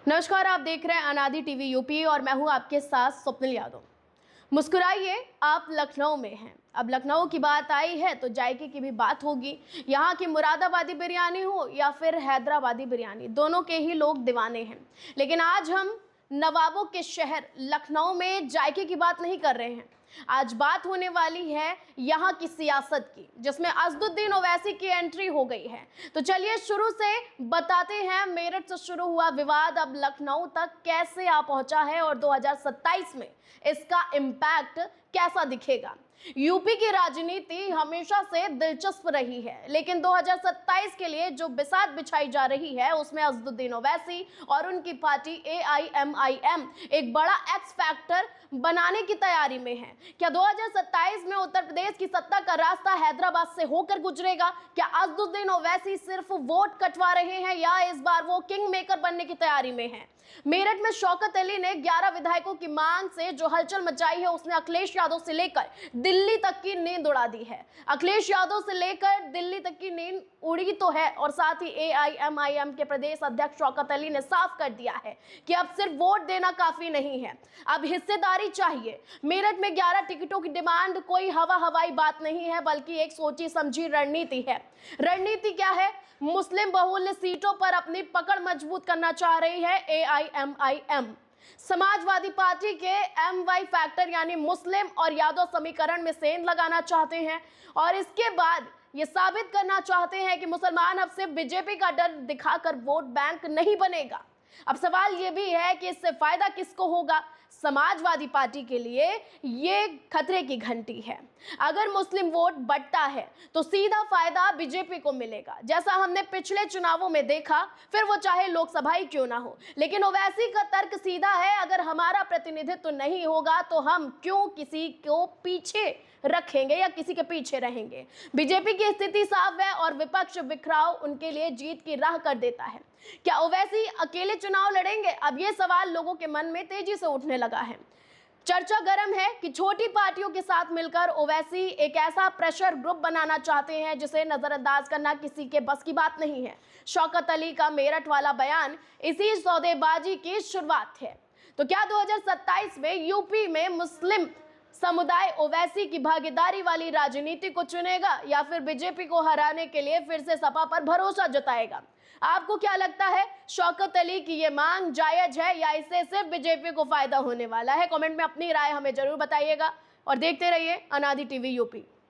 नमस्कार, आप देख रहे हैं अनादि टीवी यूपी और मैं हूं आपके साथ स्वप्निल यादव। मुस्कुराइए, आप लखनऊ में हैं। अब लखनऊ की बात आई है तो जायके की भी बात होगी। यहाँ की मुरादाबादी बिरयानी हो या फिर हैदराबादी बिरयानी, दोनों के ही लोग दीवाने हैं। लेकिन आज हम नवाबों के शहर लखनऊ में जायके की बात नहीं कर रहे हैं। आज बात होने वाली है यहाँ की सियासत की, जिसमें असदुद्दीन ओवैसी की एंट्री हो गई है। तो चलिए शुरू से बताते हैं, मेरठ से शुरू हुआ विवाद अब लखनऊ तक कैसे आ पहुंचा है और 2027 में इसका इम्पैक्ट कैसा दिखेगा। यूपी की राजनीति हमेशा से दिलचस्प रही है, लेकिन 2027 के लिए जो बिसात बिछाई जा रही है उसमें असदुद्दीन ओवैसी और उनकी पार्टी AIMIM एक बड़ा एक्स फैक्टर बनाने की तैयारी में है। क्या 2027 में उत्तर प्रदेश की सत्ता का रास्ता हैदराबाद से होकर गुजरेगा? क्या असदुद्दीन ओवैसी सिर्फ वोट कटवा रहे हैं या इस बार वो किंग मेकर बनने की तैयारी में हैं? मेरठ में शौकत अली ने 11 विधायकों की मांग से जो हलचल मचाई है उसने अखिलेश यादव से लेकर दिल्ली तक की नींद उड़ा दी है। अखिलेश यादव से लेकर दिल्ली तक की नींद उड़ी तो है और साथ ही AIMIM के प्रदेश अध्यक्ष शौकत अली ने साफ कर दिया है कि अब सिर्फ वोट देना काफी नहीं है, अब हिस्सेदारी चाहिए। मेरठ में 11 टिकटों की डिमांड कोई हवाई बात नहीं है, बल्कि एक सोची समझी रणनीति है। रणनीति क्या है? मुस्लिम बहुल्य सीटों पर अपनी पकड़ मजबूत करना चाह रही है AIMIM। समाजवादी पार्टी के MY फैक्टर यानी मुस्लिम और यादव समीकरण में सेंध लगाना चाहते हैं और इसके बाद ये साबित करना चाहते हैं कि मुसलमान अब सिर्फ बीजेपी का डर दिखाकर वोट बैंक नहीं बनेगा। अब सवाल ये भी है कि इससे फायदा किसको होगा? समाजवादी पार्टी के लिए ये खतरे की घंटी है। अगर मुस्लिम वोट बढ़ता है तो सीधा फायदा बीजेपी को मिलेगा, जैसा हमने पिछले चुनावों में देखा, फिर वो चाहे लोकसभा ही क्यों ना हो। लेकिन ओवैसी का तर्क सीधा है, अगर हमारा प्रतिनिधित्व नहीं होगा तो हम क्यों किसी को पीछे रखेंगे या किसी के पीछे रहेंगे। बीजेपी की स्थिति साफ है और विपक्ष बिखराव उनके लिए जीत की राह कर देता है। क्या ओवैसी अकेले चुनाव लड़ेंगे? अब ये सवाल लोगों के मन में तेजी से उठने लगा है। चर्चा गर्म है कि छोटी पार्टियों के साथ मिलकर ओवैसी एक ऐसा प्रेशर ग्रुप बनाना चाहते हैं जिसे नजरअंदाज करना किसी के बस की बात नहीं है। शौकत अली का मेरठ वाला बयान इसी सौदेबाजी की शुरुआत है। तो क्या 2027 में यूपी में मुस्लिम समुदाय ओवैसी की भागीदारी वाली राजनीति को चुनेगा या फिर बीजेपी को हराने के लिए फिर से सपा पर भरोसा जताएगा? आपको क्या लगता है, शौकत अली की ये मांग जायज है या इससे सिर्फ बीजेपी को फायदा होने वाला है? कमेंट में अपनी राय हमें जरूर बताइएगा और देखते रहिए अनादि टीवी यूपी।